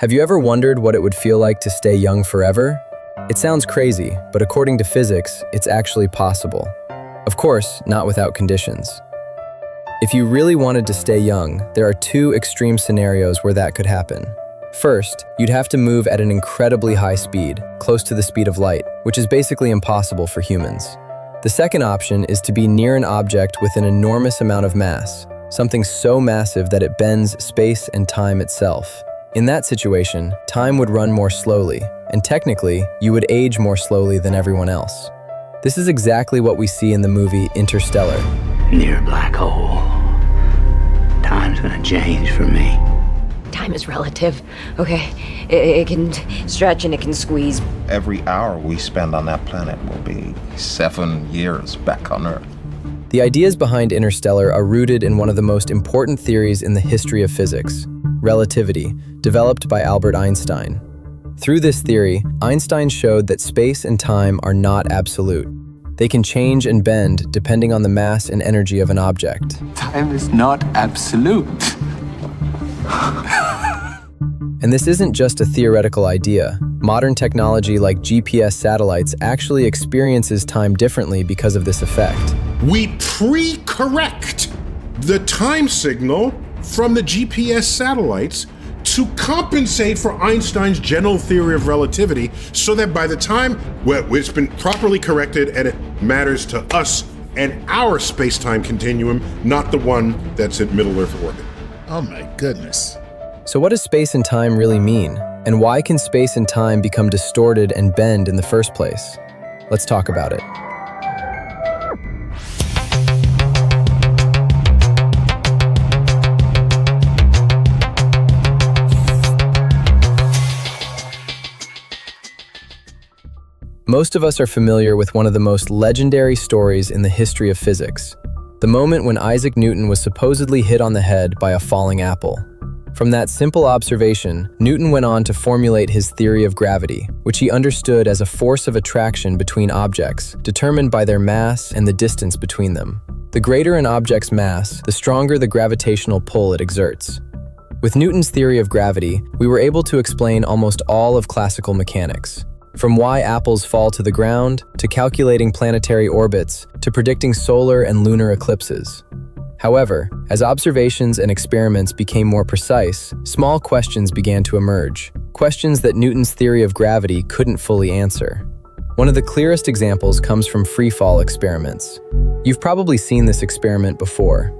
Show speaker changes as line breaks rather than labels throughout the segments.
Have you ever wondered what it would feel like to stay young forever? It sounds crazy, but according to physics, it's actually possible. Of course, not without conditions. If you really wanted to stay young, there are two extreme scenarios where that could happen. First, you'd have to move at an incredibly high speed, close to the speed of light, which is basically impossible for humans. The second option is to be near an object with an enormous amount of mass, something so massive that it bends space and time itself. In that situation, time would run more slowly, and technically, you would age more slowly than everyone else. This is exactly what we see in the movie Interstellar.
Near a black hole, time's gonna change for me.
Time is relative, okay? It can stretch and it can squeeze.
Every hour we spend on that planet will be 7 years back on Earth.
The ideas behind Interstellar are rooted in one of the most important theories in the history of physics, relativity, developed by Albert Einstein. Through this theory, Einstein showed that space and time are not absolute. They can change and bend depending on the mass and energy of an object.
Time is not absolute.
And this isn't just a theoretical idea. Modern technology like GPS satellites actually experiences time differently because of this effect.
We pre-correct the time signal from the GPS satellites to compensate for Einstein's general theory of relativity so that by the time it's been properly corrected and it matters to us and our space-time continuum, not the one that's at middle Earth orbit.
Oh my goodness.
So what does space and time really mean? And why can space and time become distorted and bend in the first place? Let's talk about it. Most of us are familiar with one of the most legendary stories in the history of physics, the moment when Isaac Newton was supposedly hit on the head by a falling apple. From that simple observation, Newton went on to formulate his theory of gravity, which he understood as a force of attraction between objects, determined by their mass and the distance between them. The greater an object's mass, the stronger the gravitational pull it exerts. With Newton's theory of gravity, we were able to explain almost all of classical mechanics. From why apples fall to the ground, to calculating planetary orbits, to predicting solar and lunar eclipses. However, as observations and experiments became more precise, small questions began to emerge, questions that Newton's theory of gravity couldn't fully answer. One of the clearest examples comes from free-fall experiments. You've probably seen this experiment before.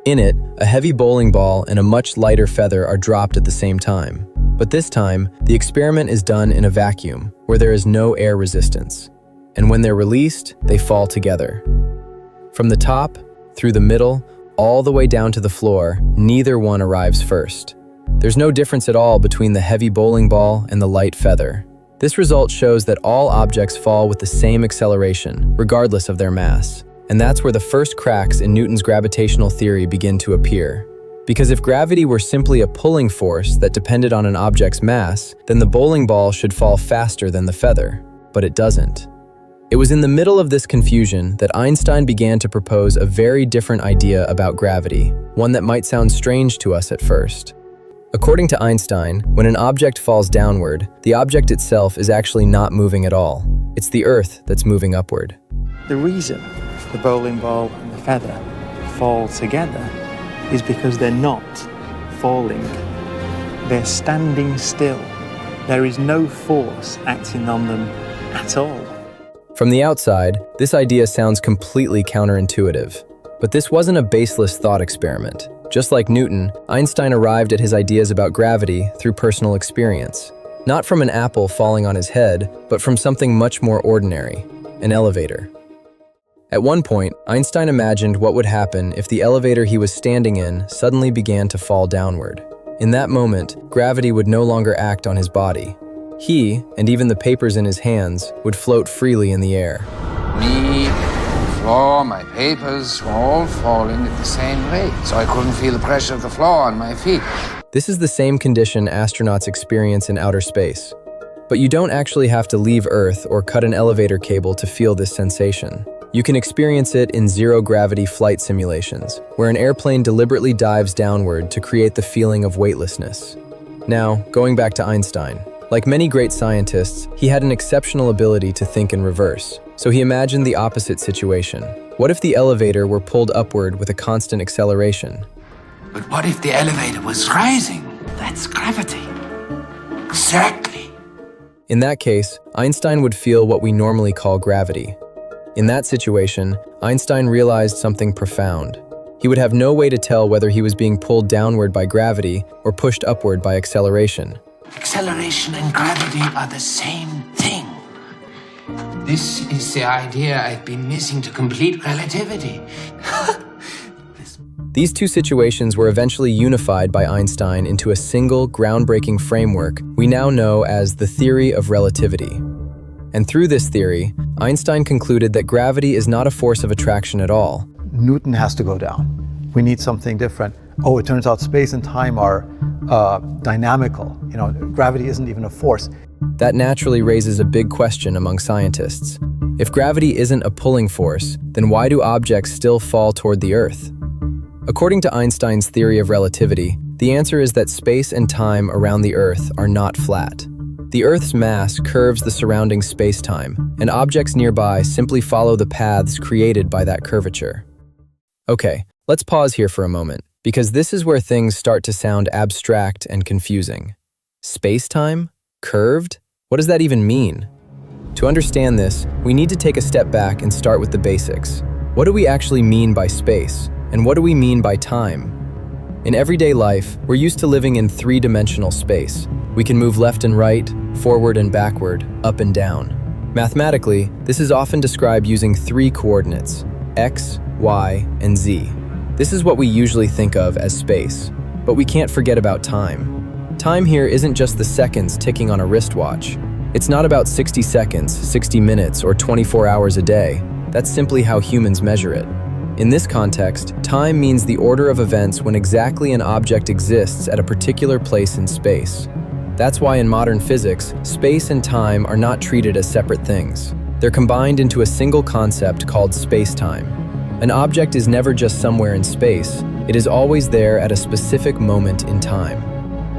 In it, a heavy bowling ball and a much lighter feather are dropped at the same time. But this time, the experiment is done in a vacuum, where there is no air resistance. And when they're released, they fall together. From the top, through the middle, all the way down to the floor, neither one arrives first. There's no difference at all between the heavy bowling ball and the light feather. This result shows that all objects fall with the same acceleration, regardless of their mass. And that's where the first cracks in Newton's gravitational theory begin to appear. Because if gravity were simply a pulling force that depended on an object's mass, then the bowling ball should fall faster than the feather. But it doesn't. It was in the middle of this confusion that Einstein began to propose a very different idea about gravity, one that might sound strange to us at first. According to Einstein, when an object falls downward, the object itself is actually not moving at all. It's the Earth that's moving upward.
The reason the bowling ball and the feather fall together is because they're not falling. They're standing still. There is no force acting on them at all.
From the outside, this idea sounds completely counterintuitive. But this wasn't a baseless thought experiment. Just like Newton, Einstein arrived at his ideas about gravity through personal experience. Not from an apple falling on his head, but from something much more ordinary, an elevator. At one point, Einstein imagined what would happen if the elevator he was standing in suddenly began to fall downward. In that moment, gravity would no longer act on his body. He, and even the papers in his hands, would float freely in the air.
Me, the floor, my papers were all falling at the same rate, so I couldn't feel the pressure of the floor on my feet.
This is the same condition astronauts experience in outer space. But you don't actually have to leave Earth or cut an elevator cable to feel this sensation. You can experience it in zero-gravity flight simulations, where an airplane deliberately dives downward to create the feeling of weightlessness. Now, going back to Einstein. Like many great scientists, he had an exceptional ability to think in reverse. So he imagined the opposite situation. What if the elevator were pulled upward with a constant acceleration?
But what if the elevator was rising? That's gravity. Exactly.
In that case, Einstein would feel what we normally call gravity. In that situation, Einstein realized something profound. He would have no way to tell whether he was being pulled downward by gravity or pushed upward by acceleration.
Acceleration and gravity are the same thing. This is the idea I've been missing to complete relativity.
These two situations were eventually unified by Einstein into a single, groundbreaking framework we now know as the theory of relativity. And through this theory, Einstein concluded that gravity is not a force of attraction at all.
Newton has to go down. We need something different. Oh, it turns out space and time are dynamical. Gravity isn't even a force.
That naturally raises a big question among scientists. If gravity isn't a pulling force, then why do objects still fall toward the Earth? According to Einstein's theory of relativity, the answer is that space and time around the Earth are not flat. The Earth's mass curves the surrounding space-time, and objects nearby simply follow the paths created by that curvature. Okay, let's pause here for a moment, because this is where things start to sound abstract and confusing. Space-time? Curved? What does that even mean? To understand this, we need to take a step back and start with the basics. What do we actually mean by space? And what do we mean by time? In everyday life, we're used to living in three-dimensional space. We can move left and right, forward and backward, up and down. Mathematically, this is often described using three coordinates: x, y, and z. This is what we usually think of as space. But we can't forget about time. Time here isn't just the seconds ticking on a wristwatch. It's not about 60 seconds, 60 minutes, or 24 hours a day. That's simply how humans measure it. In this context, time means the order of events when exactly an object exists at a particular place in space. That's why in modern physics, space and time are not treated as separate things. They're combined into a single concept called spacetime. An object is never just somewhere in space. It is always there at a specific moment in time.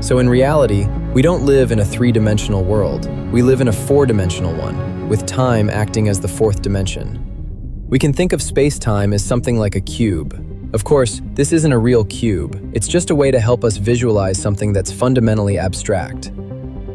So in reality, we don't live in a three-dimensional world. We live in a four-dimensional one, with time acting as the fourth dimension. We can think of space-time as something like a cube. Of course, this isn't a real cube. It's just a way to help us visualize something that's fundamentally abstract.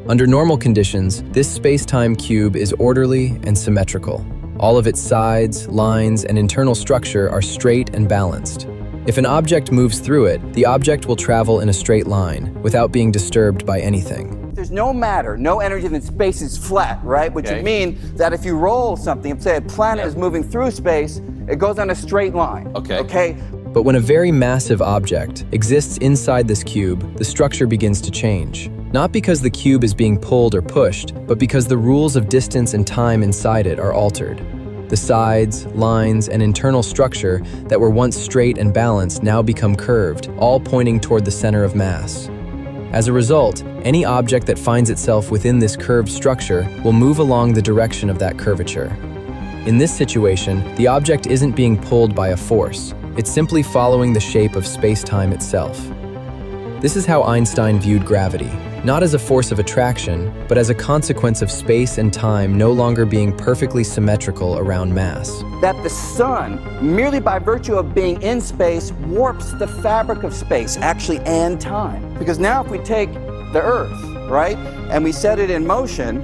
Under normal conditions, this space-time cube is orderly and symmetrical. All of its sides, lines, and internal structure are straight and balanced. If an object moves through it, the object will travel in a straight line without being disturbed by anything.
There's no matter, no energy, then space is flat, right? Which would mean that if you roll something, say a planet is moving through space, it goes on a straight line. Okay?
But when a very massive object exists inside this cube, the structure begins to change. Not because the cube is being pulled or pushed, but because the rules of distance and time inside it are altered. The sides, lines, and internal structure that were once straight and balanced now become curved, all pointing toward the center of mass. As a result, any object that finds itself within this curved structure will move along the direction of that curvature. In this situation, the object isn't being pulled by a force. It's simply following the shape of space-time itself. This is how Einstein viewed gravity, not as a force of attraction, but as a consequence of space and time no longer being perfectly symmetrical around mass.
That the sun, merely by virtue of being in space, warps the fabric of space, actually, and time. Because now if we take the Earth, right, and we set it in motion,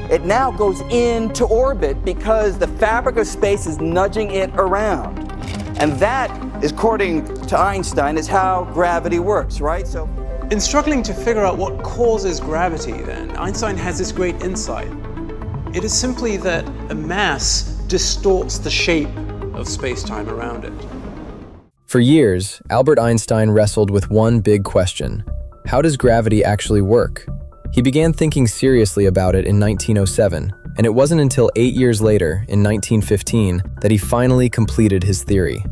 it now goes into orbit because the fabric of space is nudging it around. And that, according to Einstein, is how gravity works, right? So,
in struggling to figure out what causes gravity, then, Einstein has this great insight. It is simply that a mass distorts the shape of space-time around it.
For years, Albert Einstein wrestled with one big question: how does gravity actually work? He began thinking seriously about it in 1907, and it wasn't until 8 years later, in 1915, that he finally completed his theory.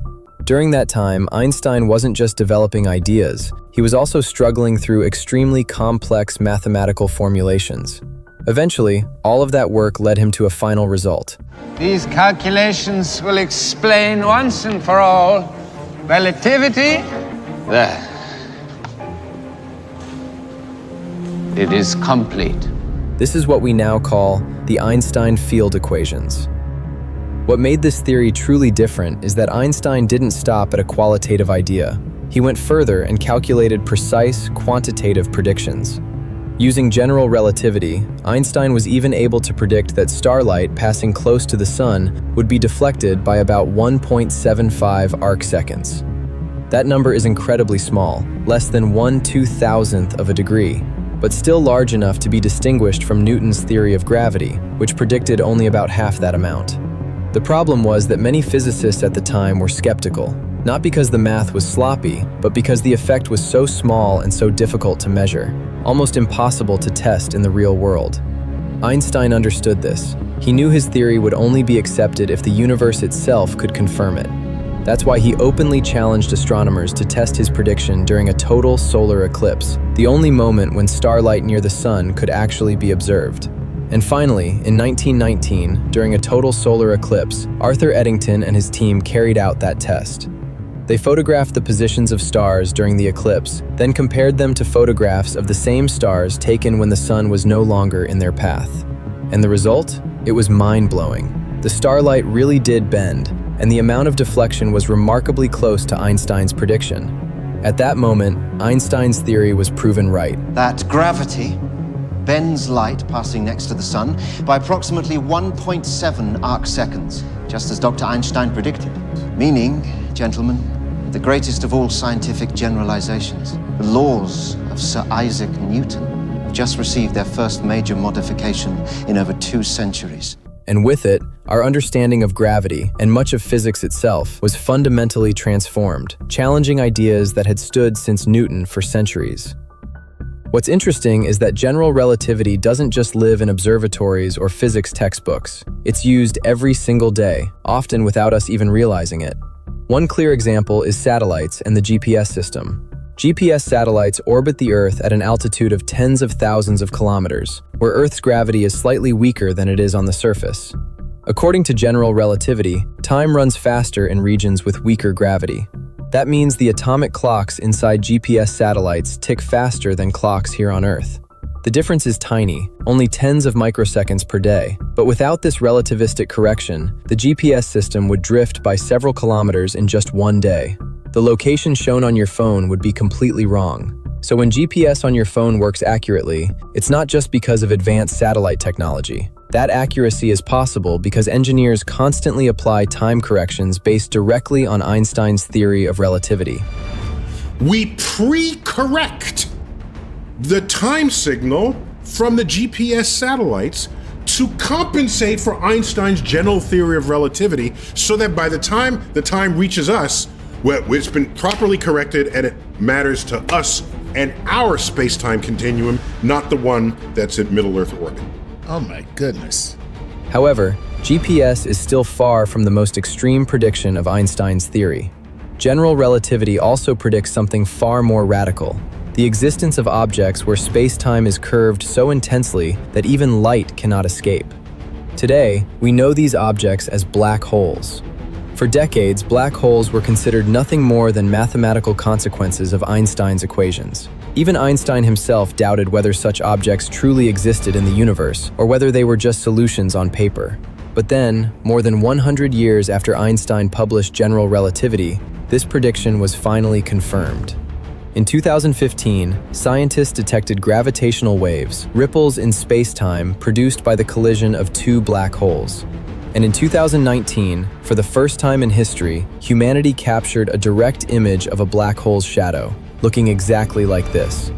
During that time, Einstein wasn't just developing ideas, he was also struggling through extremely complex mathematical formulations. Eventually, all of that work led him to a final result.
These calculations will explain once and for all relativity. There. It is complete.
This is what we now call the Einstein field equations. What made this theory truly different is that Einstein didn't stop at a qualitative idea. He went further and calculated precise, quantitative predictions. Using general relativity, Einstein was even able to predict that starlight passing close to the sun would be deflected by about 1.75 arc-seconds. That number is incredibly small, less than 1/2000th of a degree, but still large enough to be distinguished from Newton's theory of gravity, which predicted only about half that amount. The problem was that many physicists at the time were skeptical, not because the math was sloppy, but because the effect was so small and so difficult to measure, almost impossible to test in the real world. Einstein understood this. He knew his theory would only be accepted if the universe itself could confirm it. That's why he openly challenged astronomers to test his prediction during a total solar eclipse, the only moment when starlight near the sun could actually be observed. And finally, in 1919, during a total solar eclipse, Arthur Eddington and his team carried out that test. They photographed the positions of stars during the eclipse, then compared them to photographs of the same stars taken when the sun was no longer in their path. And the result? It was mind-blowing. The starlight really did bend, and the amount of deflection was remarkably close to Einstein's prediction. At that moment, Einstein's theory was proven right.
That gravity bends light passing next to the sun by approximately 1.7 arc-seconds, just as Dr. Einstein predicted. Meaning, gentlemen, the greatest of all scientific generalizations, the laws of Sir Isaac Newton, have just received their first major modification in over 2 centuries.
And with it, our understanding of gravity and much of physics itself was fundamentally transformed, challenging ideas that had stood since Newton for centuries. What's interesting is that general relativity doesn't just live in observatories or physics textbooks. It's used every single day, often without us even realizing it. One clear example is satellites and the GPS system. GPS satellites orbit the Earth at an altitude of tens of thousands of kilometers, where Earth's gravity is slightly weaker than it is on the surface. According to general relativity, time runs faster in regions with weaker gravity. That means the atomic clocks inside GPS satellites tick faster than clocks here on Earth. The difference is tiny, only tens of microseconds per day, but without this relativistic correction, the GPS system would drift by several kilometers in just one day. The location shown on your phone would be completely wrong. So when GPS on your phone works accurately, it's not just because of advanced satellite technology. That accuracy is possible because engineers constantly apply time corrections based directly on Einstein's theory of relativity.
We pre-correct the time signal from the GPS satellites to compensate for Einstein's general theory of relativity so that by the time the time reaches us, well, it's been properly corrected and it matters to us and our space-time continuum, not the one that's at Middle Earth orbit.
Oh my goodness.
However, GPS is still far from the most extreme prediction of Einstein's theory. General relativity also predicts something far more radical: the existence of objects where space-time is curved so intensely that even light cannot escape. Today, we know these objects as black holes. For decades, black holes were considered nothing more than mathematical consequences of Einstein's equations. Even Einstein himself doubted whether such objects truly existed in the universe, or whether they were just solutions on paper. But then, more than 100 years after Einstein published general relativity, this prediction was finally confirmed. In 2015, scientists detected gravitational waves, ripples in space-time produced by the collision of 2 black holes. And in 2019, for the first time in history, humanity captured a direct image of a black hole's shadow, looking exactly like this.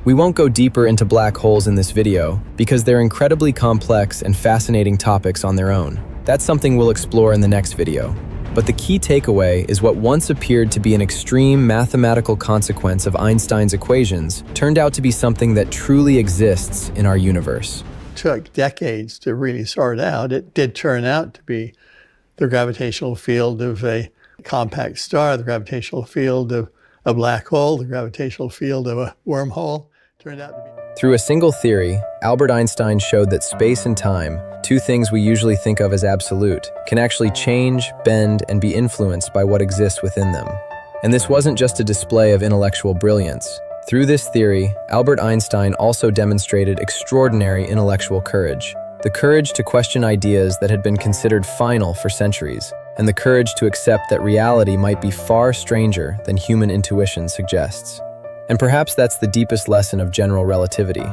We won't go deeper into black holes in this video because they're incredibly complex and fascinating topics on their own. That's something we'll explore in the next video. But the key takeaway is what once appeared to be an extreme mathematical consequence of Einstein's equations turned out to be something that truly exists in our universe.
Took decades to really sort out. It did turn out to be the gravitational field of a compact star, the gravitational field of a black hole, the gravitational field of a wormhole. Turned out to be.
Through a single theory, Albert Einstein showed that space and time, 2 things we usually think of as absolute, can actually change, bend, and be influenced by what exists within them. And this wasn't just a display of intellectual brilliance. Through this theory, Albert Einstein also demonstrated extraordinary intellectual courage. The courage to question ideas that had been considered final for centuries, and the courage to accept that reality might be far stranger than human intuition suggests. And perhaps that's the deepest lesson of general relativity,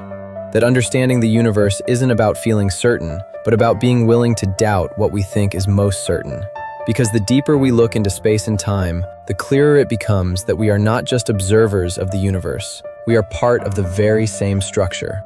that understanding the universe isn't about feeling certain, but about being willing to doubt what we think is most certain. Because the deeper we look into space and time, the clearer it becomes that we are not just observers of the universe, we are part of the very same structure.